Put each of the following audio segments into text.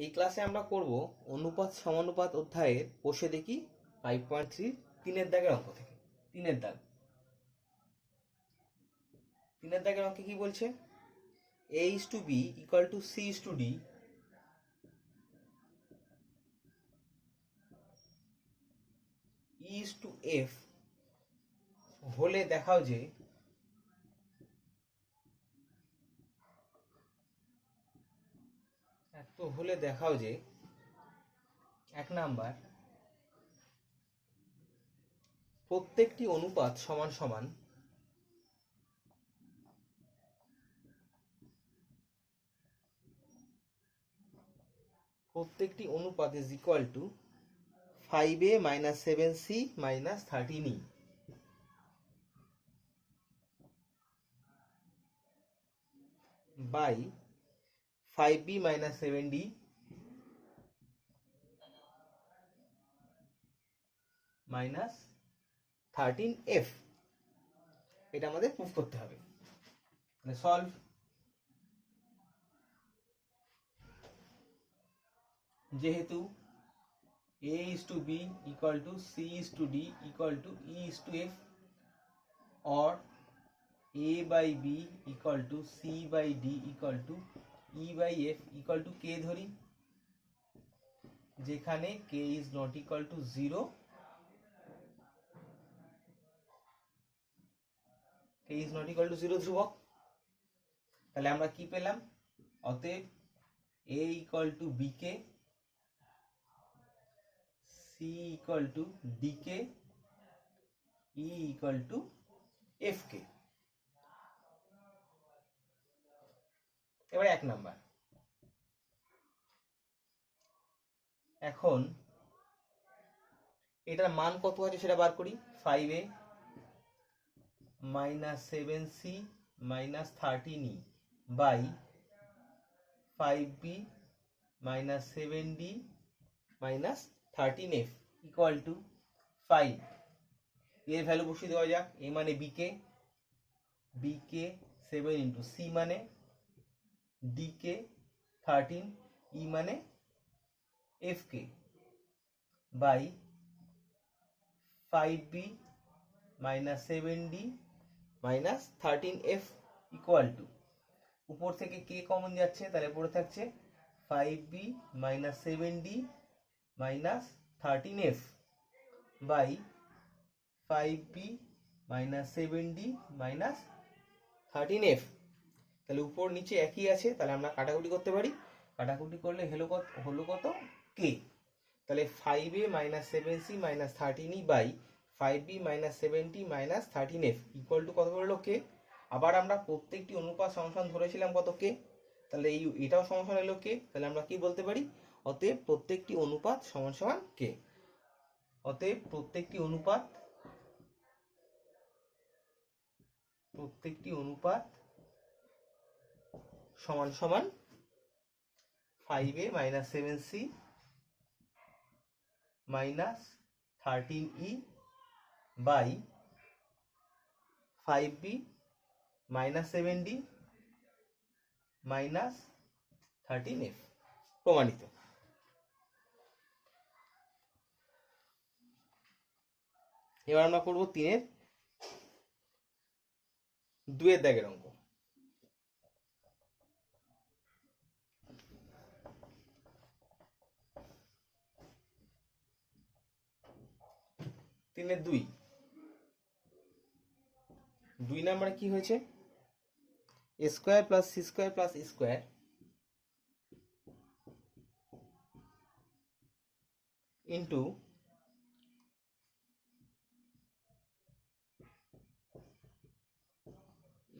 এই ক্লাসে আমরা করব অনুপাত সমানুপাত অধ্যায়ের বসে দেখি 5.3 তিনের দাগের অঙ্ক থেকে। তিনের দাগের অঙ্কে কি বলছে? a is to b equal to c is to d e is to f হলে দেখাও যে এক নাম্বার প্রত্যেকটি অনুপাত সমান সমান প্রত্যেকটি অনুপাত is equal to 5a minus 7c minus 13e by 5b minus 7d minus 13f। এটা আমাদের প্রুফ করতে হবে। মানে সলভ। যেহেতু a is to b equal to c is to d equal to e is to f or a by b equal to c by d equal to e by f equal to k ধরি, যেখানে k is not equal to 0, k is not equal to 0 ধ্রুবক। তাহলে আমরা কি পেলাম? অতএব a equal to bk, c equal to dk, e equal to fk। এবার এক নাম্বার। এখন এটার মান কত আছে সেটা বার করি। 5a minus 7c minus 13e by 5b minus 7d minus 13f equal to 5। এর ভ্যালু বসিয়ে দেওয়া যাক। a মানে bk 7 into c মানে dk 13, e মানে fk by 5b minus 7d minus 13f equal to, উপর থেকে k কমন যাচ্ছে, তাহলে পড়ে থাকছে 5b minus 7d minus 13f by 5b minus 7d minus 13f। তাহলে উপর নিচে একই আছে, তাহলে আমরা কাটাকুটি করতে পারি। কাটাকুটি করলে হলো কত? k। তাহলে 5a minus 7c minus 13e by 5b minus 7d minus 13f equal to কত হলো k। আবার আমরা প্রত্যেকটি অনুপাত সমান ধরেছিলাম কত k, তাহলে এটাও সমান হলো k। তাহলে আমরা কি বলতে পারি? অতএব প্রত্যেকটি অনুপাত সমান সমান k। অতএব প্রত্যেকটি অনুপাত সমান সমান 5a minus 7c minus 13e by 5b minus 7d minus 13f। প্রমাণিত। এবার আমরা করব 3-এর 2-এর দাগের অঙ্ক। তিনের 2 নাম্বারে কি হয়েছে? a square plus c square plus e square into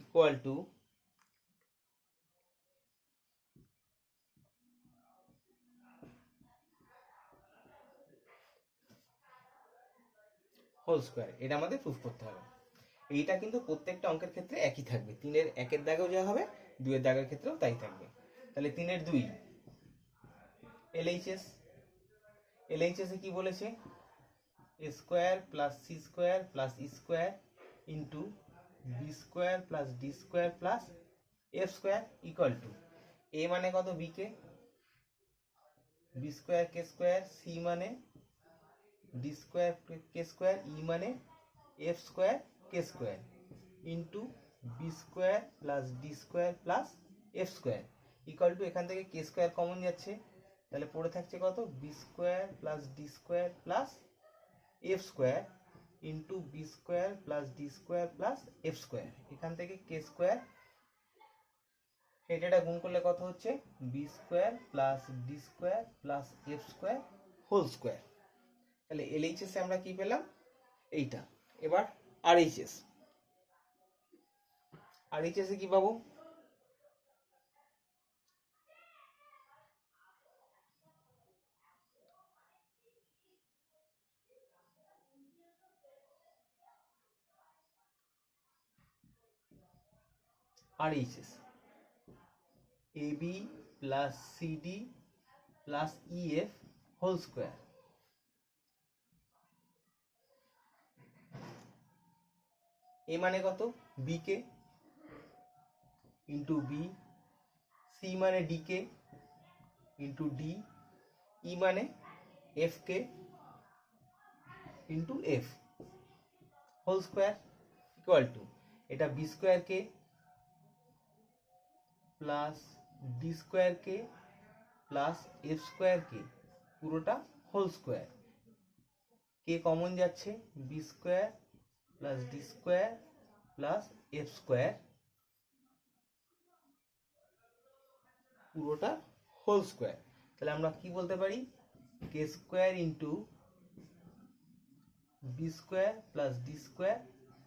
equal to whole square. এটা আমাদের প্রুফ করতে হবে। এইটা কিন্তু প্রত্যেকটা অঙ্কের ক্ষেত্রে একই থাকবে। 3-এর 1-এর দাগেও যা হবে, 2-এর দাগের ক্ষেত্রেও তাই থাকবে। তাহলে 3-এর 2 LHS এ কি বলেছে? a square plus c square plus e square into b square plus d square plus f square equal to a মানে কত? bk বি স্কোয়ার কে স্কোয়ার, সি মানে ডি স্কোয়ার কে স্কোয়ার, ই মানে f square K square into b square plus D square plus F square equal to, এখান থেকে k square common যাচ্ছে, তাহলে পড়ে থাকছে কত, b square plus D square plus F square into b square plus D square plus F square. এখান থেকে k square এটা গুণ করলে কত হচ্ছে, b square plus D square plus F square whole square. তাহলে এলএইচএস আমরা কি পেলাম, এইটা। এবার আরএইচএস, আরএইচএস এ কি পাবো, RHS AB plus CD plus EF whole square. A মানে কত, B K into B, C মানে D K into D, E মানে F K into F whole square equal to, এটা B square K plus D square K plus F square K পুরোটা whole square, K common যাচ্ছে, B square plus D square plus F square পুরোটা whole square. তাহলে আমরা কি বলতে পারি, কে square into b square plus D square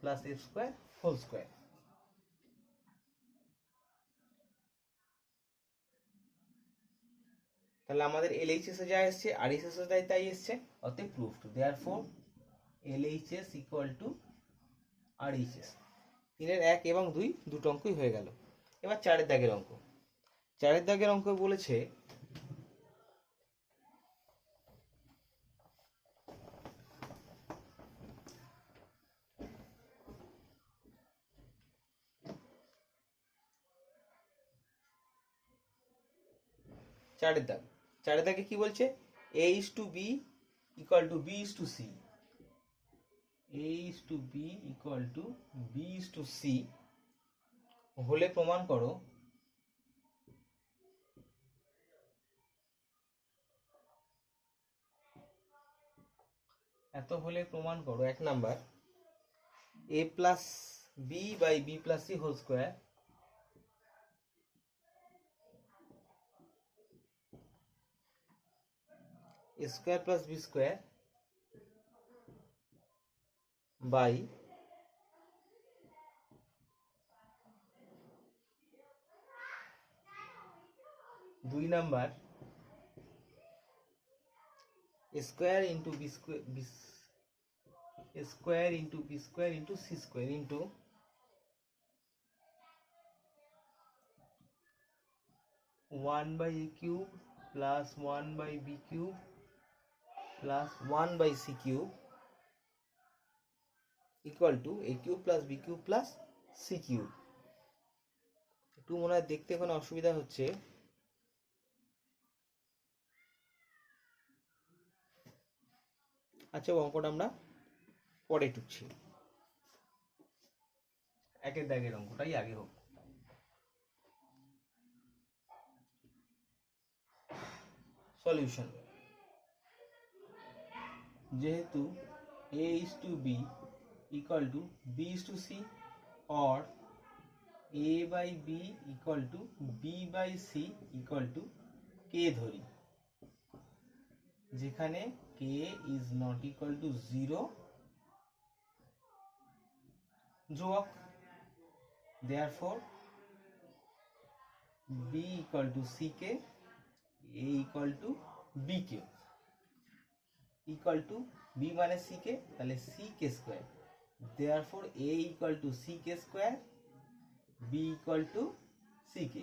plus F square whole square. তাহলে আমাদের এলএইচএস এ যা এসছে আরএইচএস এ তাই এসছে, অতএব proved. Therefore LHS equal to RHS. 3-এর 1 এবং 2 দুটো অঙ্কই হয়ে গেল। এবার 4-এর দাগের অঙ্ক। 4-এর দাগের অঙ্ক বলেছে চারের দাগে কি বলছে, a is to b equal to b is to c, a is to b equal to b is to c হলে প্রমাণ করো এত হলে প্রমাণ করো 1 number a plus b by b plus c whole square a square plus b square by 2 number square into b square square into b square into c square into 1 by a cube plus 1 by b cube plus 1 by c cube equal to a cube plus b cube plus c cube। একটু মনে হয় দেখতে কোনো অসুবিধা হচ্ছে, আচ্ছা অঙ্কটা আমরা পরে টুকছি, 1-এর দাগের অঙ্কটাই আগে হোক। সলিউশন, যেহেতু a is to b equal to b is to c or a by b equal to b by c equal to k ধরি, যেখানে k is not equal to 0 ধ্রুবক, therefore b equal to ck, a equal to bk equal to b মানে ck, তাহলে ck square, therefore a equal to ck square, b equal to ck।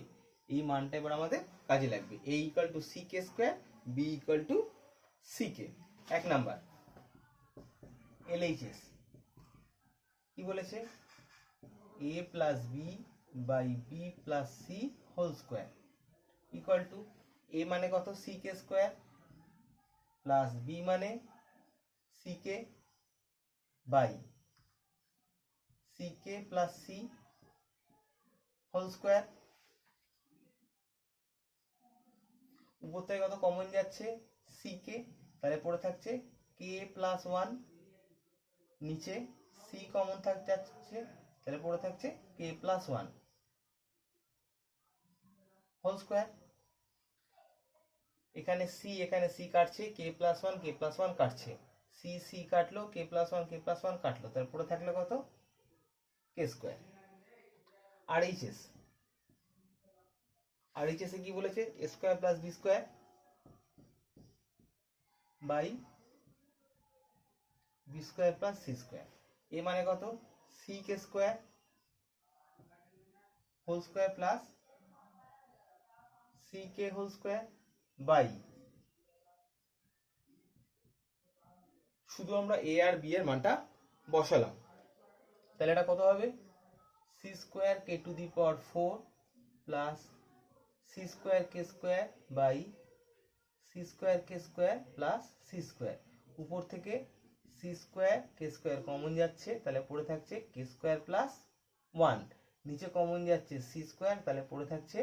এই মানটা এবার আমাদের কাজে লাগবে, a equal to ck square, b equal to ck। 1 number LHS কি বলেছে, a plus b by b plus c whole square equal to, a মানে কত ck স্কয়ার, প্লাস বি মানে CK by CK plus C whole square. উপর থেকে কত common যাচ্ছে CK, তাহলে পড়ে থাকছে কে প্লাস ওয়ান, নিচে সি কমন যাচ্ছে তাহলে পড়ে থাকছে K plus one whole square. এখানে সি কাটছে, কে প্লাস ওয়ান কাটছে, সি কাটলো, কে প্লাস ওয়ান কাটলো, তারপরে থাকলো কত কে স্কোয়ার। আর এইচএস এ কি বলেছে A square plus B square by B square plus C square. A মানে কত C K square whole square plus C K whole square by, শুধু আমরা এ আর বি এর মানটা বসালাম, তাহলে এটা কত হবে c square K to the power 4 plus C square K square by c square K square plus C square. উপর থেকে সি স্কোয়ার কে স্কোয়ার কমন যাচ্ছে, তাহলে পড়ে থাকছে কে স্কোয়ার প্লাস 1, নিচে কমন যাচ্ছে সি স্কোয়ার, তাহলে পড়ে থাকছে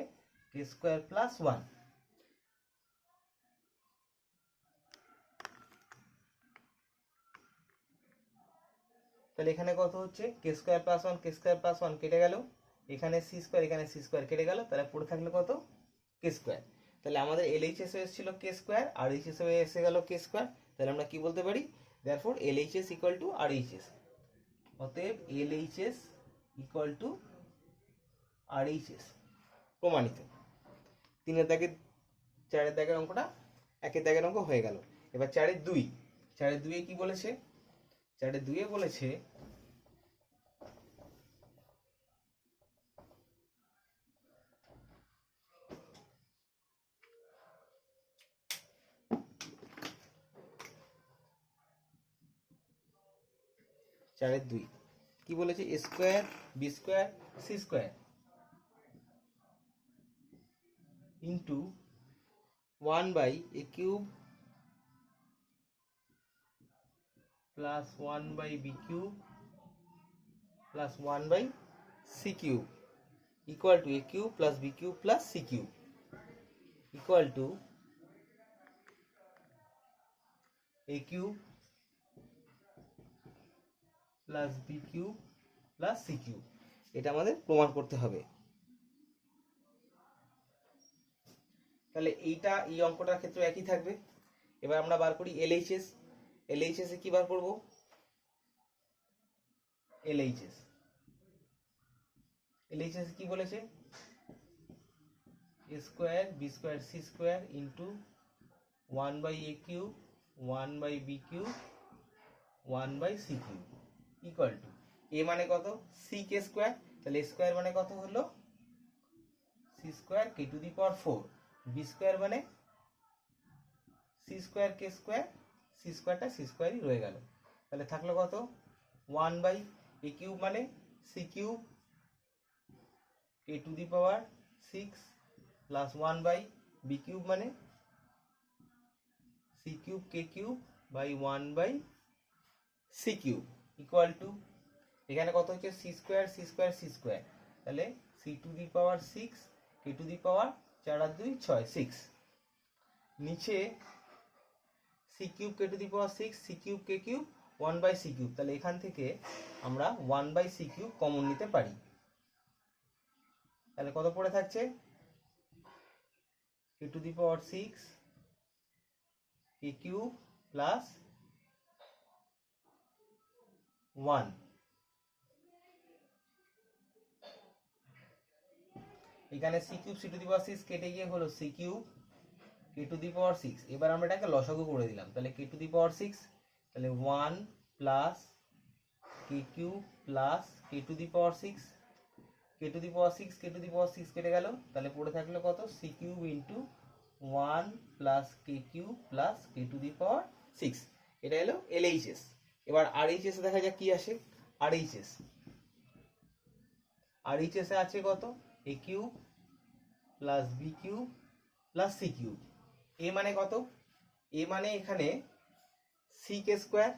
কে স্কোয়ার প্লাস 1। তাহলে এখানে কত হচ্ছে কে স্কোয়ার প্লাস 1, কে স্কোয়ার প্লাস 1 কেটে গেল, এখানে সি স্কোয়ার কেটে গেল, তাহলে পড়ে থাকলো কত কে স্কোয়ার। তাহলে আমাদের এলএইচএস এসেছিল কে স্কোয়ার, আর এইচএস এসে গেল কে স্কোয়ার, তাহলে আমরা কি বলতে পারি therefore LHS equal to RHS. অতএব এলএইচএস ইকুয়াল টু আরএইচএস প্রমাণিত। 3 দাগের 4 দাগের অঙ্কটা 1 দাগের অঙ্ক হয়ে গেল। এবার 4 2 কি বলেছে, 4 2 বলেছে কি বলেছে A square B square C square into 1 by A cube plus 1 by B cube plus 1 by C cube equal to A cube plus B cube plus C cube equal to A cube plus B cube plus C cube. এটা আমাদের প্রমাণ করতে হবে। তাহলে এই অঙ্কটার ক্ষেত্রে একই থাকবে। এবার আমরা বার করি এলএইচএস। এলএইচএস এ কি বার করব এলএইচএস কি বলেছে A square B square C square into 1 by A cube 1 by B cube 1 by C cube equal to A মানে কত সি কে স্কোয়ার, তাহলে স্কোয়ার মানে কত হলো C square K to the power 4, B square মানে C square কে square, C স্কোয়ারটা C স্কোয়ারই রয়ে গেল, তাহলে থাকলো কত 1 বাই এ কিউব মানে C cube K to the power 6 plus 1 by B cube মানে C cube K cube by 1 by C cube equal to এখানে কত হচ্ছে C square C square C square, তাহলে C to the power 6 K to the power 4 আর 2 6 6, নিচে C cube K to the power 6 C cube K cube 1 by C cube, তাহলে এখান থেকে আমরা 1 বাই সি কিউব কমন নিতে পারি, তাহলে কত পড়ে থাকছে K to the power 6 K cube plus 1, এখানে C cube C to the power 6 কেটে গিয়ে হলো C cube K to the power 6, এবার আমরা এটাকে লসাগু করে দিলাম, তাহলে কে টু দি পাওয়ার 6 তাহলে 1 plus K cube plus K to the power 6 K to the power 6 K to the power 6 কেটে গেল, তাহলে পড়ে থাকলো কত C cube into 1 plus K cube plus K to the power 6, এটা হলো এলএইচএস। এবার আরএইচএস দেখা যাক কি আসে। আরএইচএস এ আছে কত A cube plus B cube plus C cube, A মানে কত এ মানে এখানে সি কে স্কোয়ার,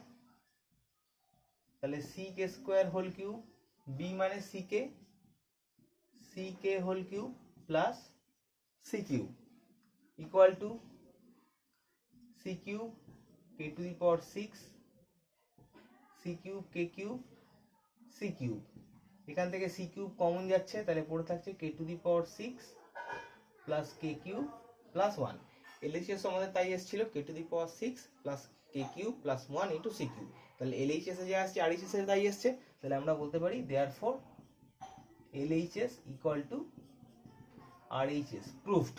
তাহলে C K square whole cube, B মানে C K whole cube plus C cube equal to C cube K to the power 6 C cube K cube C cube, এখান থেকে C cube common যাচ্ছে, তাহলে পড়ে থাকছে K to the power 6 plus K cube plus 1। LHS আমাদের তাই এসেছিল K to the power 6 plus K cube plus 1 into C cube, তাহলে এলএইচএস এ যা আসছে আরএইচএস এ তাই এসছে, তাহলে আমরা বলতে পারি therefore LHS equal to RHS proved.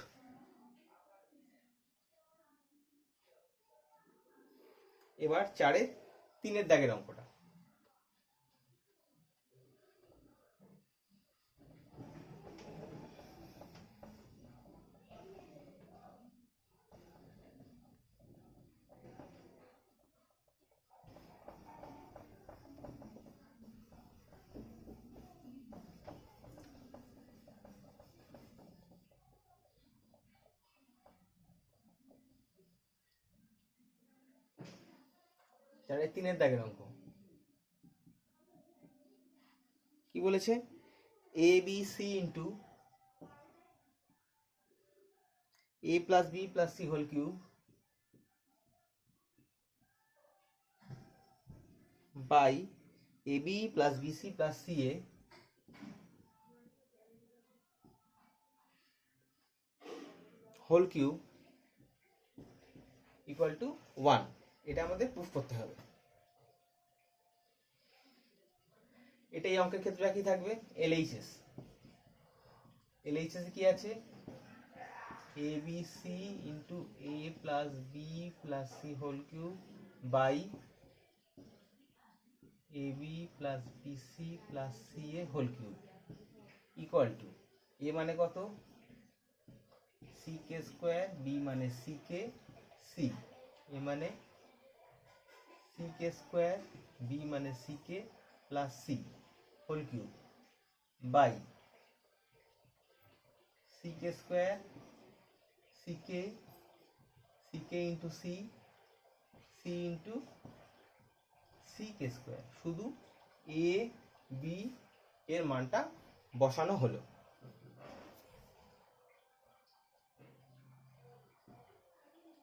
এবার 4-এর 3-এর দাগের অঙ্কটা। তাহলে 3-এর দাগের অঙ্ক কি বলেছে, A B C into A plus B plus C whole cube by A B plus B C plus C A whole cube equal to 1। এটা আমাদের প্রুফ করতে হবে। এটা এই অঙ্কের ক্ষেত্রে কি থাকবে, এলএইচএস। এলএইচএস কি আছে, A B C into A plus B plus C whole cube by A B plus B C plus C A whole cube equal to A মানে কত সি কে স্কোয়ার, বি মানে C K, C A মানে C K square, B মানে C K plus C whole cube by C K square, C K into C into C K square, শুধু A B এর মানটা বসানো হলো।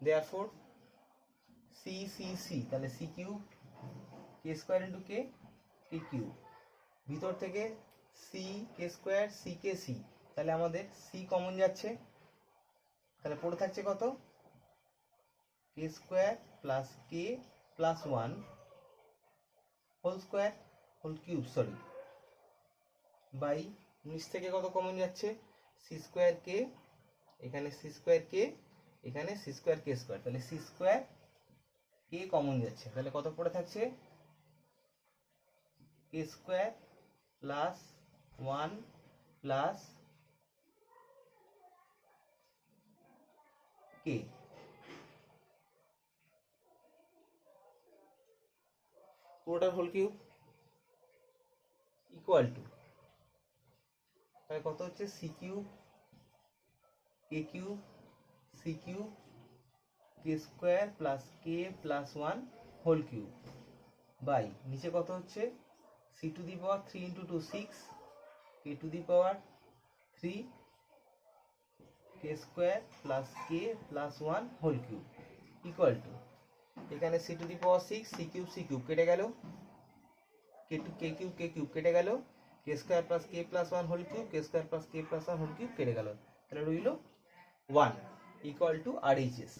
therefore C C C, তাহলে C cube কে square into K cube, ভিতর থেকে C K square C K C, তাহলে আমাদের সি কমন যাচ্ছে, তাহলে পড়ে থাকছে কত K square plus K plus 1 whole square whole cube sorry by নিচ থেকে কত কমন যাচ্ছে সি স্কোয়ার কে, এখানে সি স্কোয়ার কে, এখানে সি স্কোয়ার কে স্কোয়ার, তাহলে সি স্কোয়ার কে কমন যাচ্ছে, তাহলে কত পড়ে থাকছে K square plus 1 plus K পুরোটার হোল কিউব ইকুয়াল টু, তাহলে কত হচ্ছে C cube K cube C cube K square plus K plus 1 whole cube by নিচে কত হচ্ছে C to the power 3 into 2 6 K to the power 3 K square plus K plus 1 whole cube equal to, এখানে c to the power 6 C cube কেটে গেল, k cube কেটে গেল, k square plus কে plus 1 whole cube, কে square plus কে plus 1 whole cube কেটে গেল, তাহলে রইল 1 equal to RHS.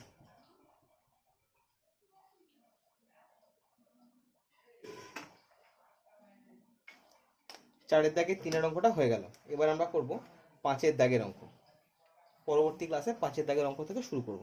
চারের দাগের 3-এর অঙ্কটা হয়ে গেল। এবার আমরা করব 5-এর দাগের অঙ্ক। পরবর্তী ক্লাসে 5-এর দাগের অঙ্ক থেকে শুরু করব।